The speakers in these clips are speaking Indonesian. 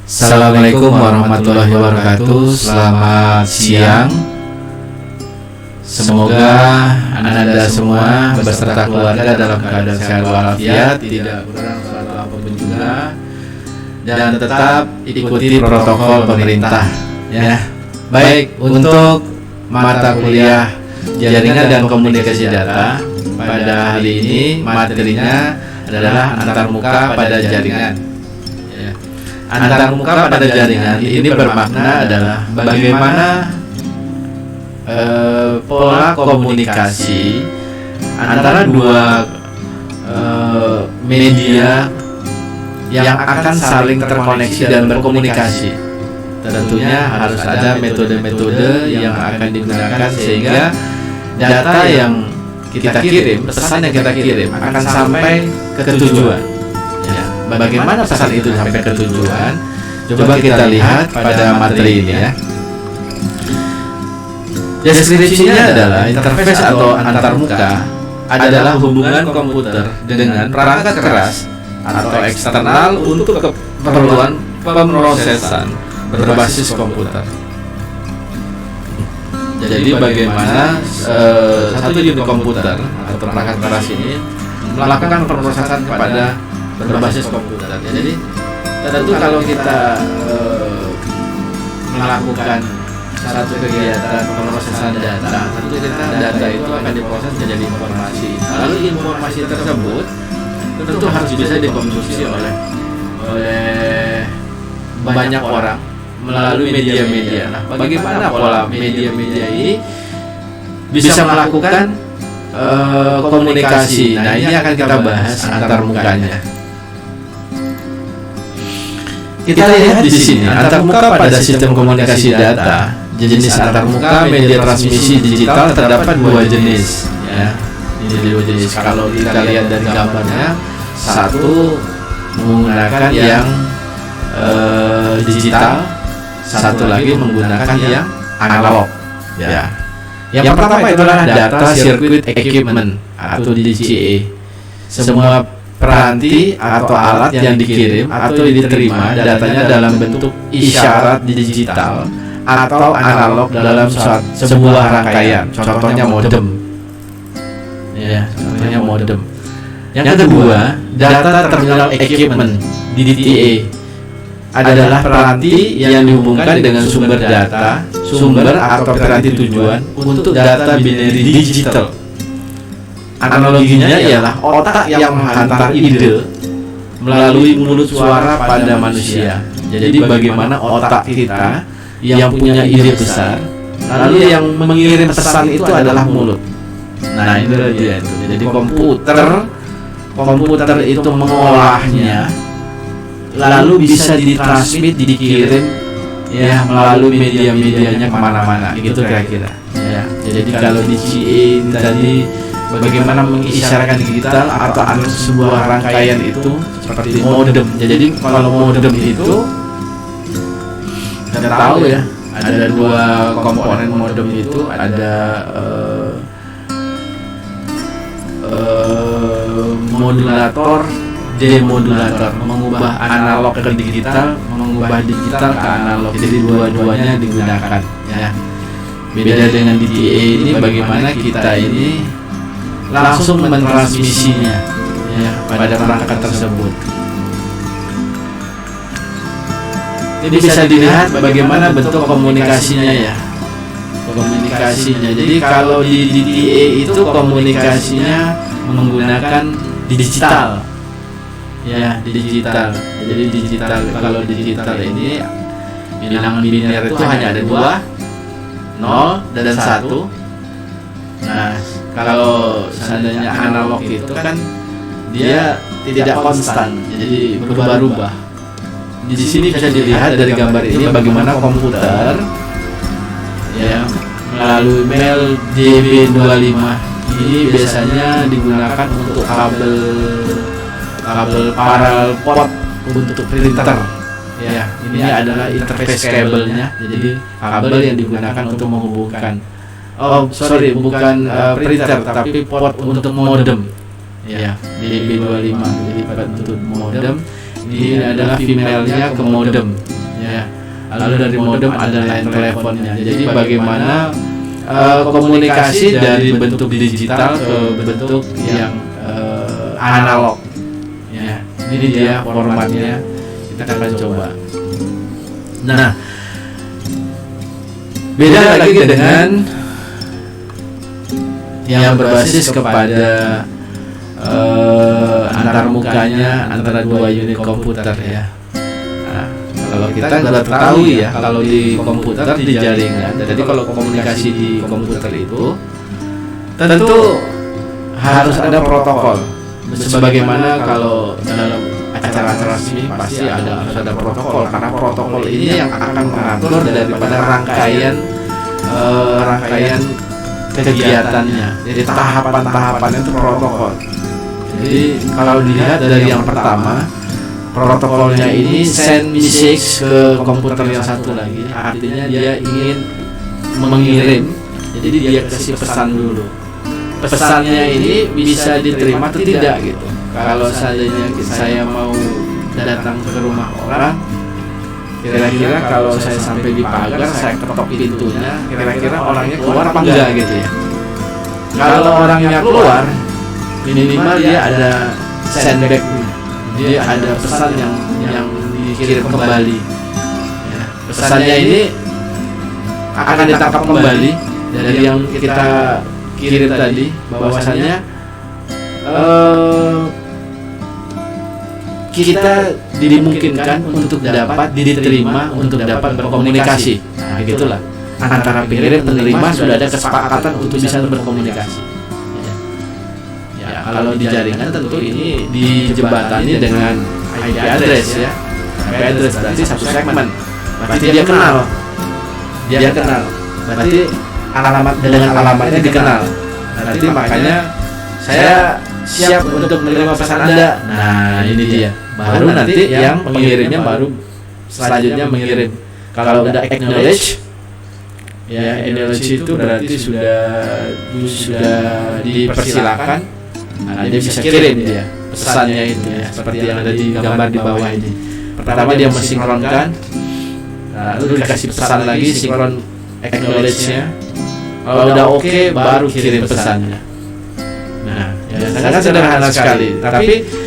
Assalamualaikum warahmatullahi wabarakatuh. Selamat siang. Semoga Anda semua beserta keluarga dalam keadaan sehat walafiat, tidak kurang suatu apapun juga, dan tetap ikuti protokol pemerintah. Ya, baik untuk mata kuliah jaringan dan komunikasi data pada hari ini materinya adalah antarmuka pada jaringan. Antarmuka pada jaringan ini bermakna adalah bagaimana pola komunikasi antara dua media yang akan saling terkoneksi dan berkomunikasi. Tentunya harus ada metode-metode yang akan digunakan sehingga data yang kita kirim, pesan yang kita kirim akan sampai ke tujuan. Bagaimana pesan itu sampai ke tujuan? Coba kita lihat pada materi ini ya. Deskripsinya adalah interface atau antarmuka adalah hubungan komputer dengan perangkat keras atau eksternal untuk keperluan pemrosesan berbasis komputer. Jadi bagaimana satu unit komputer atau perangkat keras ini melakukan pemrosesan kepada berbasis komputer. Jadi tentu kalau kita melakukan satu kegiatan pemrosesan data, tentu data itu akan diproses menjadi informasi. Lalu informasi tersebut tentu harus bisa dikonsumsi oleh banyak orang melalui media-media. Nah, bagaimana pola media-media ini bisa melakukan komunikasi? Nah, ini akan kita bahas antarmukanya. Kita lihat di sini antarmuka pada sistem komunikasi data. Jenis antarmuka media transmisi digital terdapat dua jenis. Ya, ini dua jenis. Kalau kita lihat dari gambarnya, satu menggunakan yang digital, satu lagi menggunakan yang analog. Ya. Yang pertama itulah data circuit equipment atau DCE. Semua peranti atau alat yang dikirim atau diterima datanya dalam bentuk isyarat digital atau analog dalam sebuah rangkaian. Contohnya modem. Ya, contohnya modem. Yang kedua, data terminal equipment DTA adalah peranti yang dihubungkan dengan sumber data, sumber atau peranti tujuan untuk data binary digital. Analoginya ialah otak yang menghantar ide melalui mulut suara pada manusia. Jadi bagaimana otak kita yang punya ide besar, lalu yang mengirim pesan itu adalah mulut. Nah, itu dia itu. Jadi komputer itu mengolahnya, lalu bisa ditransmit, dikirim ya melalui media-medianya kemana-mana. Gitu kira-kira. Ya. Jadi kalau di CE tadi bagaimana mengisyaratkan digital atau sebuah rangkaian itu seperti modem. Jadi kalau modem itu kita tahu ya, ada dua komponen modem itu, ada modulator, demodulator, mengubah analog ke digital, mengubah digital ke analog. Jadi dua-duanya digunakan ya. Beda dengan DTA ini bagaimana kita ini langsung mentransmisinya ya pada perangkat tersebut. Ini bisa dilihat bagaimana bentuk komunikasinya ya. Komunikasinya. Jadi kalau di DTA itu komunikasinya menggunakan digital. Ya, digital. Jadi digital, kalau digital ini bilangan biner itu hanya ada 2, 0 dan 1. Nah, kalau seandainya analog itu kan dia tidak konstan, jadi berubah-ubah. Di sini bisa dilihat dari gambar ini bagaimana komputer ya melalui mail DB25 ini biasanya digunakan untuk kabel parallel port untuk printer. Ya, ini adalah interface kabelnya. Jadi kabel yang digunakan untuk menghubungkan. Bukan printer tapi port untuk modem. Ya, DB25 jadi untuk modem. Ini adalah female-nya ke modem. ya. Lalu dari modem ada line teleponnya. Jadi bagaimana komunikasi dari bentuk digital ke bentuk yang analog. Ya, ini dia formatnya. Kita akan coba. Nah, beda lagi dengan yang berbasis kepada antar mukanya antara dua unit komputer ya. Nah, kalau kita sudah tahu ya, kalau di komputer di jaringan, jadi kalau komunikasi di komputer itu tentu harus ada protokol. Sebagaimana kalau dalam acara-acara resmi pasti harus ada protokol, karena protokol ini yang akan mengatur daripada rangkaian kegiatannya. Jadi tahapan-tahapannya itu protokol. Jadi kalau dilihat dari yang pertama, protokolnya ini send message ke komputer yang satu lagi, artinya dia ingin mengirim. Jadi dia kasih pesan dulu. Pesannya ini bisa diterima atau tidak gitu. Kalau seandainya saya mau datang ke rumah orang, kira-kira kalau saya sampai di pagar, saya ketok pintunya, kira-kira orangnya keluar apa enggak gitu ya. Kalau orangnya keluar, minimal dia ada sendback, dia ada pesan yang dikirim kembali. Ya, pesannya ini akan ditangkap kembali dari yang kita kirim tadi, bahwasannya kita dimungkinkan untuk dapat diterima untuk dapat berkomunikasi. Nah, gitulah. Antara pengirim penerima sudah ada kesepakatan untuk bisa berkomunikasi. Ya, kalau di jaringan tentu ini dijembatani dengan IP address ya. IP address berarti satu segmen. Berarti dia kenal. Berarti alamat dengan alamatnya dikenal. Berarti makanya saya siap untuk menerima pesan Anda. Nah, ini dia. Baru nanti yang pengirimnya baru selanjutnya mengirim. Kalau udah acknowledge, ya acknowledge itu berarti sudah dipersilakan. Nah, dia bisa kirim dia pesannya itu ya, seperti yang ada di gambar di bawah ini. Pertama dia mensinkronkan, lalu dikasih pesan lagi, sinkron acknowledge-nya. Kalau udah oke, baru kirim pesannya. Nah, ya, sangat sederhana sekali. Tapi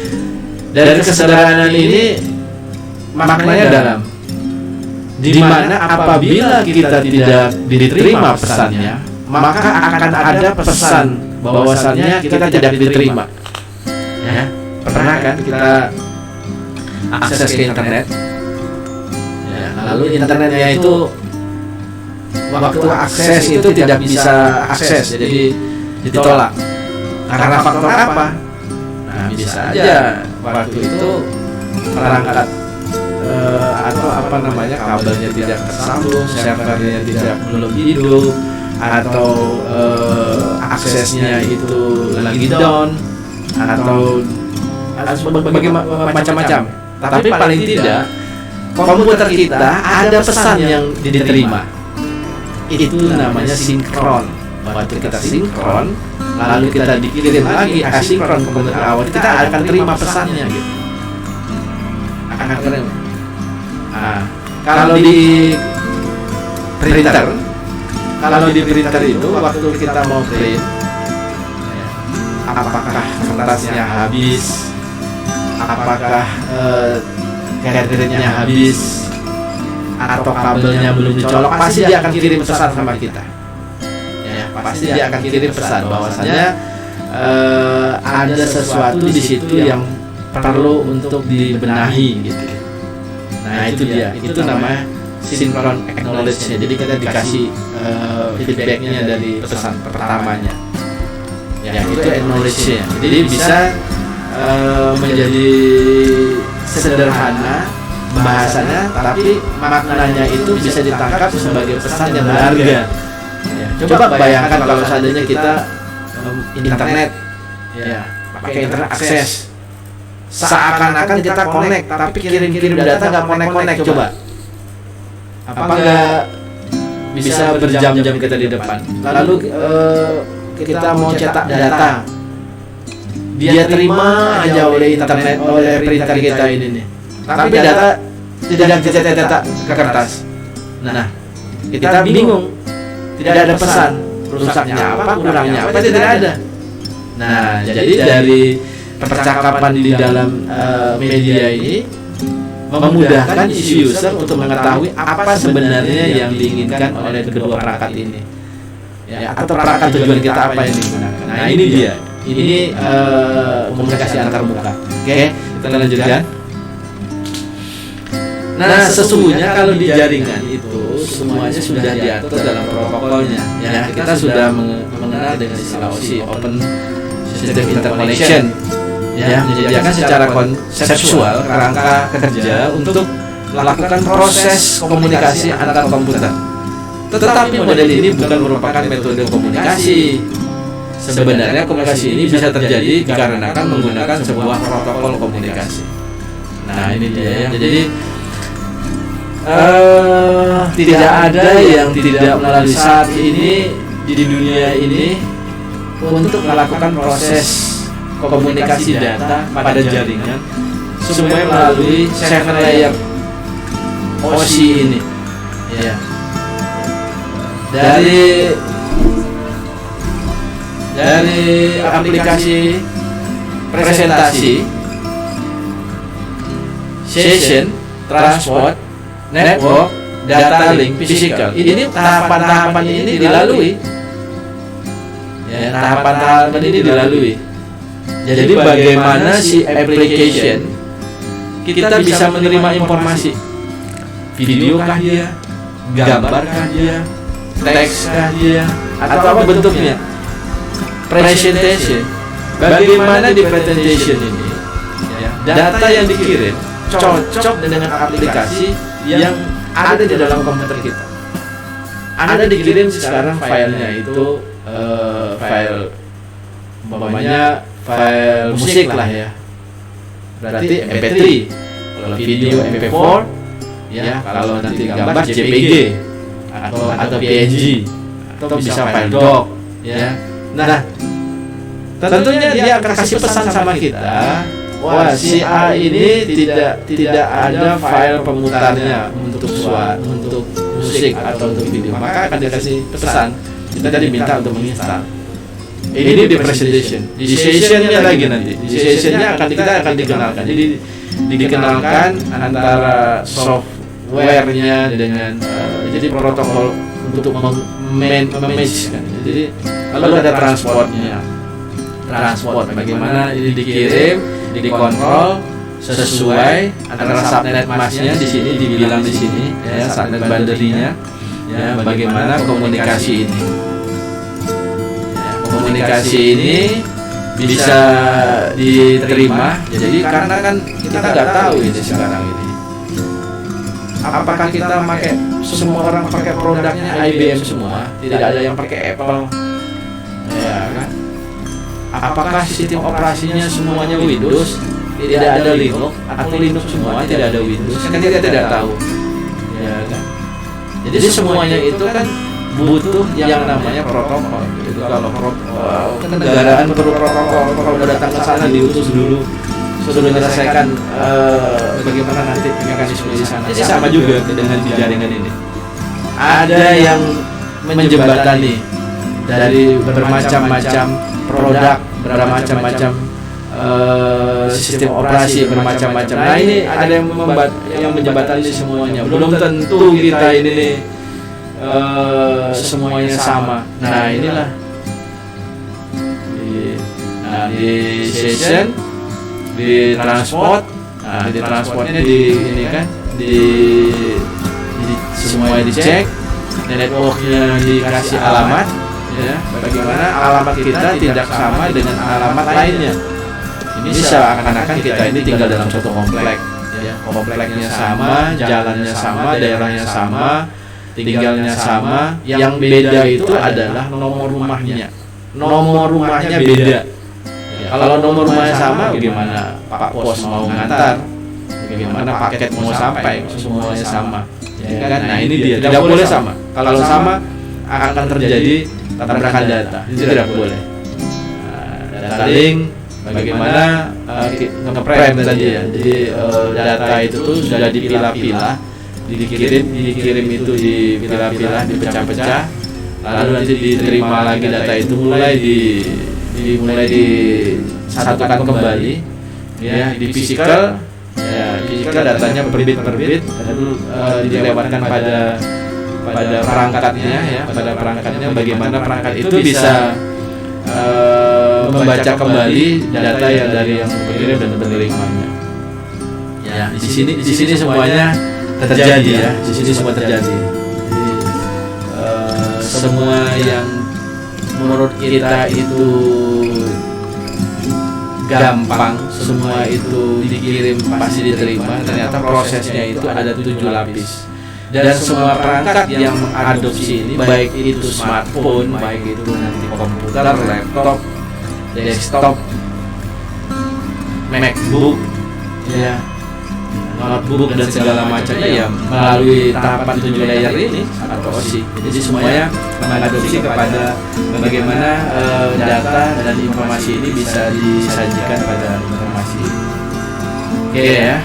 dari kesederhanaan ini maknanya dalam. Di mana apabila kita tidak diterima pesannya, maka akan ada pesan bahwasannya kita tidak diterima. Ya, pernah kan kita akses ke internet? Ya, lalu internetnya itu waktu akses itu tidak bisa akses, jadi ditolak. Karena faktor apa? Nah, bisa aja waktu itu perangkat atau apa namanya kabelnya tidak tersambung, servernya belum hidup, atau aksesnya itu lagi down, atau macam-macam. Tapi paling tidak komputer kita ada pesan yang diterima. Itu namanya sinkron. Waktu kita sinkron, lalu kita dikirim lagi asinkron ke komputer awal, kita akan terima pesannya gitu. Akan terima. Nah, kalau di printer itu waktu kita mau print, apakah kertasnya habis, apakah cartridge-nya habis, atau kabelnya belum dicolok, pasti dia akan kirim pesan sama kita. Ya, pasti dia akan kirim pesan bahwasanya ada sesuatu di situ yang perlu untuk dibenahi gitu. Nah, itu dia. Itu namanya synchron acknowledge-nya. Jadi kita dikasih feedback-nya dari pesan pertamanya. Ya, itu acknowledge-nya. Jadi bisa menjadi sederhana bahasanya, tapi maknanya itu bisa ditangkap sebagai pesan yang berharga. Ya, coba bayangkan kalau seandainya kita internet, ya, pakai internet akses, seakan-akan kita connect, tapi kirim-kirim data nggak connect. Coba, apa nggak bisa berjam-jam kita di depan? Lalu kita mau cetak data, dia terima aja oleh internet, oleh printer kita ini nih. Tapi data tidak dicetak ke kertas. Nah, kita bingung, tidak ada pesan, rusaknya apa, kurangnya apa, tidak ada. Nah, jadi dari percakapan di dalam media ini memudahkan user untuk mengetahui apa sebenarnya yang diinginkan oleh kedua perangkat ini, ya, atau perangkat tujuan kita apa yang digunakan. Nah, ini dia, ini komunikasi antar muka. Oke, kita lanjutkan. Nah, sesungguhnya kalau di jaringan itu semuanya sudah diatur dalam protokolnya. Ya, kita sudah mengenal dengan istilah OSI, Open System Interconnection. Ya, menyediakan secara konseptual kerangka kerja untuk melakukan proses komunikasi antar komputer. Tetapi model ini bukan merupakan metode komunikasi. Sebenarnya komunikasi ini bisa terjadi dikarenakan menggunakan sebuah protokol komunikasi. Nah, ini dia ya. Jadi tidak ada yang tidak melalui saat ini di dunia ini untuk melakukan proses komunikasi data pada jaringan, semuanya melalui 7 layer OSI ini. Ya. Dari aplikasi presentasi, session, transport, network, data link, physical. Ini tahapan-tahapan ini dilalui. Ya, tahapan-tahapan ini dilalui. Jadi bagaimana si application kita bisa menerima informasi, video kah dia, gambar kah dia, teks kah dia, atau apa bentuknya? Presentation. Bagaimana di presentation ini, ya, data yang dikirim cocok dengan aplikasi yang ada di dalam komputer kita. Ada dikirim sekarang filenya itu file umpamanya file musik lah ya, berarti MP3. Kalau video MP4, ya, kalau nanti gambar JPG atau PNG atau bisa file doc, ya. Nah, tentunya dia akan kasih pesan sama kita, wah, si A ini tidak ada file pemutarnya untuk untuk musik atau untuk video, maka akan dikasih pesan, kita tadi minta untuk menginstal. Ini di presentation, di sessionnya lagi nanti, di sessionnya kita akan dikenalkan. Jadi dikenalkan antara softwarenya dengan jadi protokol untuk manage kan. Jadi lalu ada transportnya, transport bagaimana ini dikirim, dikontrol sesuai antara subnet masknya di sini dibilang di sini ya, subnet boundary-nya ya, bagaimana komunikasi ini. Komunikasi ini bisa diterima, jadi karena kan kita nggak tahu ini sekarang ini. Apakah kita pakai, semua orang pakai produknya IBM semua, tidak ada yang pakai Apple, ya kan? Apakah sistem operasinya semuanya Windows, tidak ada Linux, atau Linux semua tidak ada Windows? Kan kita tidak tahu, ya kan? Jadi semuanya itu kan butuh yang namanya protokol. Itu kalau kenegaraan perlu protokol, kalau datang ke sana diutus dulu, sudah menyelesaikan bagaimana nanti mekanisme di sana. Ini sama juga dengan di jaringan ini. Ada yang menjembatani dari bermacam-macam produk, bermacam-macam sistem operasi, bermacam-macam. Nah, ini ada yang menjembatani semuanya. Belum tentu kita ini nih semuanya sama. Nah, inilah di session, di transport. Nah, di transportnya ini kan di semuanya dicek, networknya dikasih alamat, ya, bagaimana alamat kita tidak sama dengan alamat lainnya. Ini seakan-akan kita ini tinggal dalam satu komplek, ya, kompleknya sama, jalannya sama, daerahnya sama, tinggalnya sama. Yang beda itu adalah nomor rumahnya. Nomor rumahnya beda. Ya, kalau nomor rumahnya sama, bagaimana Pak Pos mau ngantar? Bagaimana paket mau sampai? Semuanya sama. Ya kan? Nah, ini dia, tidak boleh sama. Kalau sama akan terjadi tabrakan data. Itu tidak boleh. Nah, data link, bagaimana ngeprem tadi ya. Jadi data itu sudah dipilah-pilah, dikirim itu dipilah-pilah, dipecah-pecah, lalu nanti diterima lagi data itu mulai disatukan kembali ya di physical. Ya, physical datanya per bit lalu dilewatkan pada perangkatnya ya, pada perangkatnya bagaimana perangkat itu bisa membaca kembali data yang dari yang mengirim dan penerimanya. Ya, di sini semuanya terjadi ya, di sini semua terjadi. Jadi, semua yang menurut kita itu gampang, semua itu dikirim pasti diterima, ternyata prosesnya itu ada 7 lapis. Dan semua perangkat yang mengadopsi ini, baik itu smartphone, baik itu nanti komputer, laptop, desktop, MacBook, ya, notebook dan segala macamnya ya melalui tahapan 7 layer ini atau OSI. Jadi semuanya mengadopsi kepada bagaimana data dan informasi ini bisa disajikan pada informasi. Oke ya.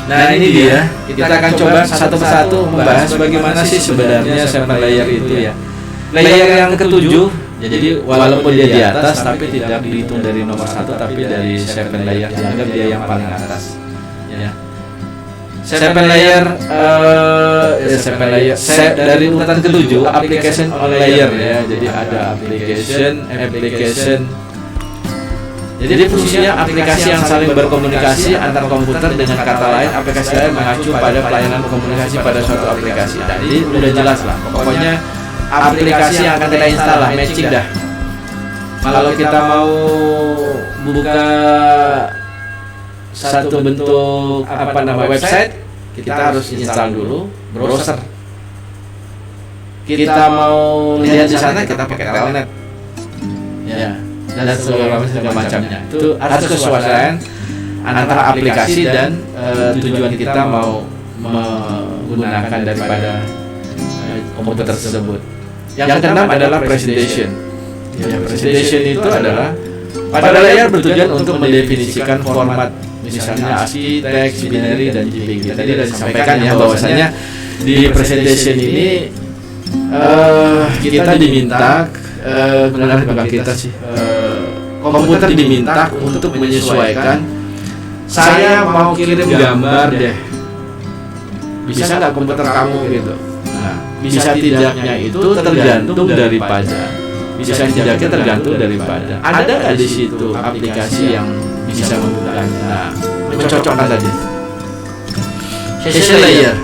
Nah ini dia, kita akan coba satu persatu membahas bagaimana sih sebenarnya 7 layer itu ya. Layer yang ke-7, jadi walaupun dia di atas tapi tidak dihitung dari nomor 1 tapi dari 7 layer, dianggap dia yang paling atas. Ya. 7 layer, 7 layer dari urutan ke-7, application on layer ya. Jadi ada application. Jadi fungsinya aplikasi yang saling berkomunikasi antar komputer, dengan kata lain aplikasi lain mengacu pada pelayanan komunikasi pada suatu aplikasi. Jadi udah jelas lah, pokoknya aplikasi yang akan kita install lah, matching dah. Kalau kita mau buka satu bentuk website, kita harus install dulu browser. Kita mau lihat di sana, kita pakai telnet. Ya. Dan segala macamnya itu harus kesesuaian antara aplikasi dan tujuan kita mau menggunakan daripada komputer tersebut. Yang keenam adalah presentation. Ya, presentation itu adalah pada layar bertujuan untuk mendefinisikan format, misalnya ASCII, teks, binary, dan JPG. Tadi sudah disampaikan ya bahwasanya di presentation ini kita diminta benar bukan kita sih, komputer diminta untuk menyesuaikan. Saya mau kirim gambar deh, bisa nggak komputer kamu gitu? Nah, bisa tidaknya itu tergantung daripada, bisa tidaknya tergantung daripada ada nggak di situ aplikasi yang bisa membukanya. Nah, mencocokkan tadi session layer.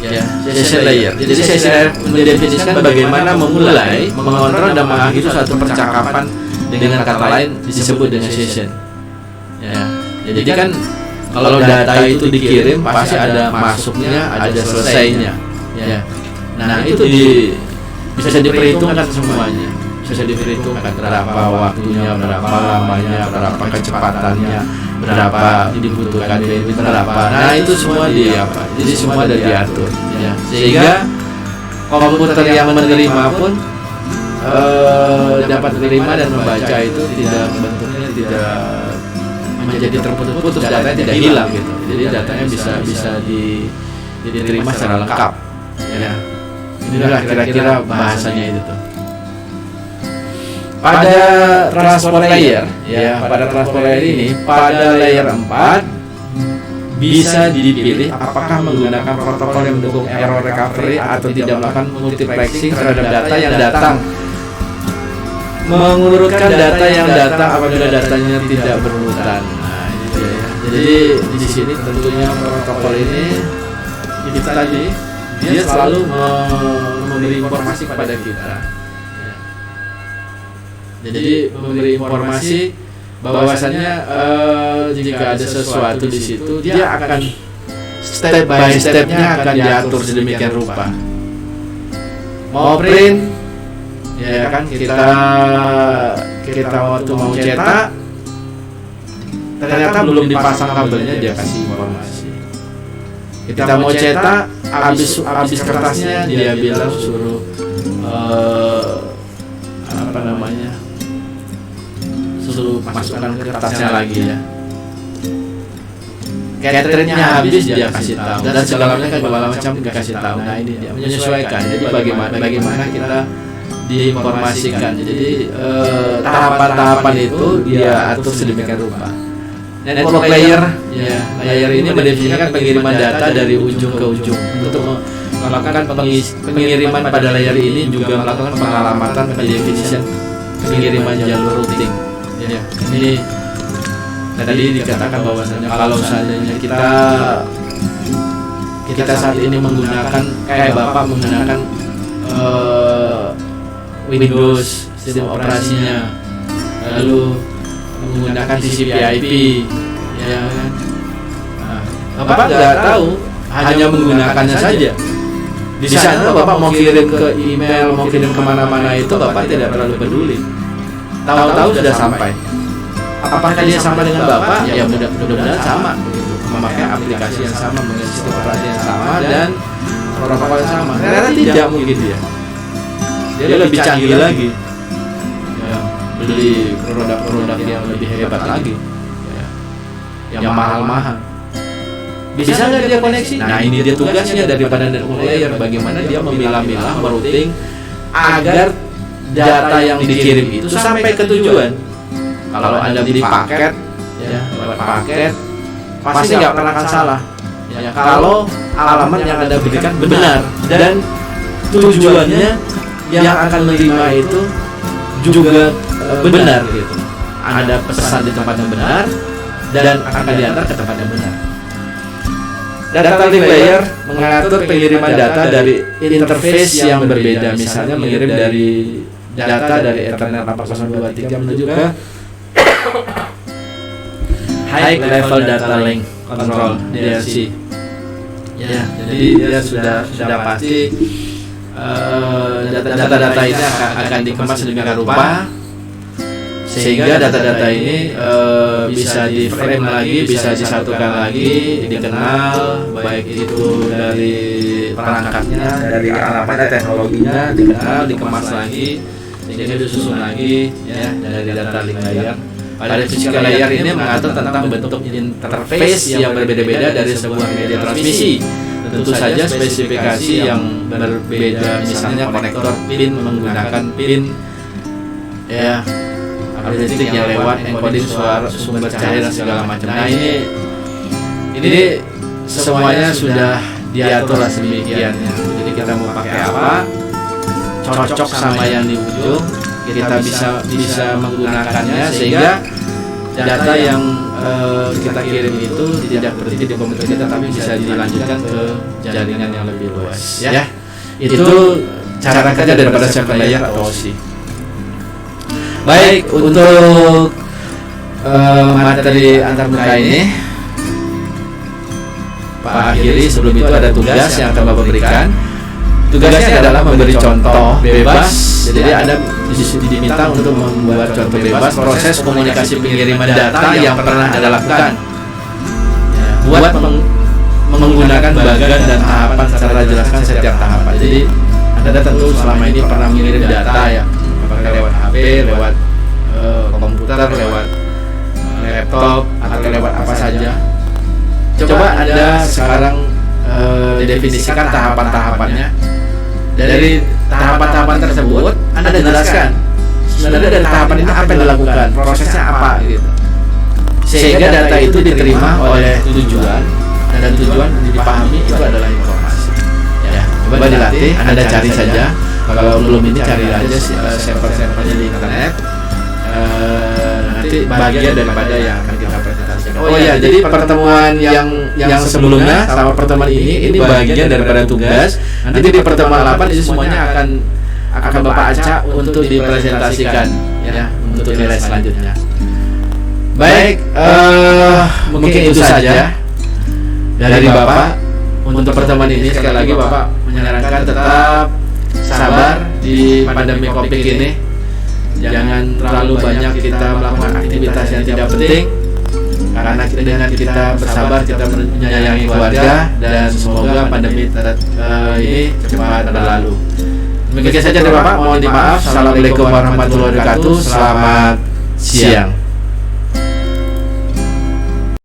Ya, session layer. Jadi session layer mendefinisikan bagaimana memulai, mengontrol dan mengakhiri suatu percakapan, dengan kata lain disebut dengan session. Ya. Jadi kan kalau data itu dikirim pasti ada masuknya, ada selesainya. Ya. Nah, itu bisa diperhitungkan semuanya. Bisa diperhitungkan berapa waktunya, berapa lamanya, berapa kecepatannya, berapa dibutuhkan bandwidth berapa. Nah, itu semua jadi semua sudah diatur ya. Sehingga komputer yang menerima pun dapat menerima dan membaca itu tidak bentuknya tidak menjadi terputus-putus, datanya tidak hilang gitu. Jadi datanya bisa diterima secara lengkap ya. Inilah kira-kira bahasanya itu tuh. Pada transport layer ya, pada transport layer ini, pada layer 4 bisa dipilih apakah menggunakan protokol yang mendukung error recovery atau tidak melakukan multiplexing terhadap data yang datang, mengurutkan data yang datang apabila datanya tidak berurutan. Nah, ini dia ya. Jadi di sini tentunya protokol ini tadi dia selalu memberi informasi kepada kita. Jadi memberi informasi bahwasannya jika ada sesuatu di situ, dia akan step by stepnya akan diatur sedemikian rupa. Mau print, ya kan kita waktu mau cetak, ternyata belum dipasang kabelnya, dia kasih informasi. Kita mau cetak, habis kertasnya dia bilang suruh masukkan ke kertasnya lagi ya. Caterinnya habis dia kasih tahu, dan segalanya kan segala macam dikasih tahu. Nah ini dia menyesuaikan. Jadi bagaimana kita diinformasikan. Jadi tahapan-tahapan itu dia atur sedemikian rupa. Network layer, ya, layer ini mendefinisikan pengiriman data dari ujung ke ujung. Untuk melakukan pengiriman pada layer ini juga melakukan pengalamatan pendefinisian pengiriman jalur routing. Ya, ini tadi dikatakan bahwasanya kalau seandainya kita saat ini menggunakan kayak Bapak menggunakan Windows sistem operasinya, lalu menggunakan TCP/IP, ya kan? Nah, Bapak nggak tahu, hanya menggunakannya saja. Di sana Bapak mau kirim ke email, mau kirim kemana-mana itu Bapak tidak terlalu peduli. Tahu-tahu sudah sampai. Apakah dia sama dengan Bapak? Ya mudah-mudahan sama. Memakai aplikasi yang sama, menggunakan sistem operasi yang sama dan protokol yang sama. Ternyata tidak mungkin dia. Dia lebih canggih lagi. Ya, beli produk-produk yang lebih hebat lagi. Ya, yang mahal-mahal. Bisa nggak dia koneksi? Nah ini dia tugasnya daripada network layer. Bagaimana dia memilah-milah, merouting agar data yang dikirim itu sampai ke tujuan. Kalau Anda beli paket, ya, lewat paket, pasti nggak pernah akan salah. Ya, kalau alamat yang Anda berikan benar dan tujuannya yang akan menerima itu juga benar gitu. Ada pesan di tempat yang benar dan akan diantar ke tempat yang benar. Data link layer mengatur pengiriman data dari interface yang berbeda. Misalnya mengirim dari data dari Ethernet 8023 menuju ke high level data link control (DLC). Ya, jadi dia sudah pasti data-data ini akan dikemas sedemikian rupa sehingga data-data ini bisa di frame lagi, bisa disatukan lagi, dikenal baik itu dari perangkatnya, dari alamatnya, teknologinya, dikenal, dikemas lagi, sehingga disusun lagi ya dari data link layer. Pada physical layer ini mengatur tentang bentuk interface yang berbeda-beda dari sebuah media transmisi. Tentu saja spesifikasi yang berbeda, misalnya konektor pin menggunakan pin ya detik yang lewat encoding suara, sumber cahaya dan segala macam. Nah ini semuanya sudah diatur sedemikian ya. Jadi kita mau pakai apa, cocok sama yang di ujung, kita bisa menggunakannya sehingga data yang kita kirim itu tidak berhenti di komputer kita, tapi bisa dilanjutkan ke jaringan yang lebih luas. Ya, itu cara kerja daripada second layer atau OSI. Baik, untuk materi antarmuka ini Pak akhiri. Sebelum itu ada tugas yang akan Bapak berikan. Tugasnya adalah memberi contoh bebas. Jadi Anda diminta untuk membuat contoh bebas proses komunikasi pengiriman data yang pernah Anda lakukan. Buat menggunakan bagan dan tahapan secara jelaskan setiap tahapan. Jadi Anda tentu selama ini pernah mengirim data ya, apakah lewat HP, lewat komputer, lewat laptop, atau lewat apa saja. Coba Anda sekarang definisikan tahapan-tahapannya. Dari tahapan-tahapan tersebut Anda jelaskan sebenarnya dari tahapan ini apa yang dilakukan, prosesnya apa gitu, sehingga data itu diterima oleh tujuan dan tujuan dipahami itu adalah informasi. Ya, coba dilatih, Anda cari saja. Kalau belum ini cari aja server-servernya di internet. Nanti bagian daripada yang akan kita presentasikan. Oh ya, jadi pertemuan yang sebelumnya sama pertemuan ini bagian daripada tugas. Nanti di pertemuan 8 itu semuanya akan Bapak acak untuk dipresentasikan ya untuk nilai selanjutnya. Baik, mungkin itu saja dari Bapak untuk pertemuan ini. Sekali lagi Bapak menyarankan tetap sabar di pandemi Covid ini. Jangan terlalu banyak kita melakukan aktivitas yang tidak penting, karena dengan kita bersabar kita menyayangi keluarga, dan semoga pandemi ini cepat berlalu. Demikian saja dari Bapak, mohon dimaaf. Assalamualaikum warahmatullahi wabarakatuh. Selamat siang.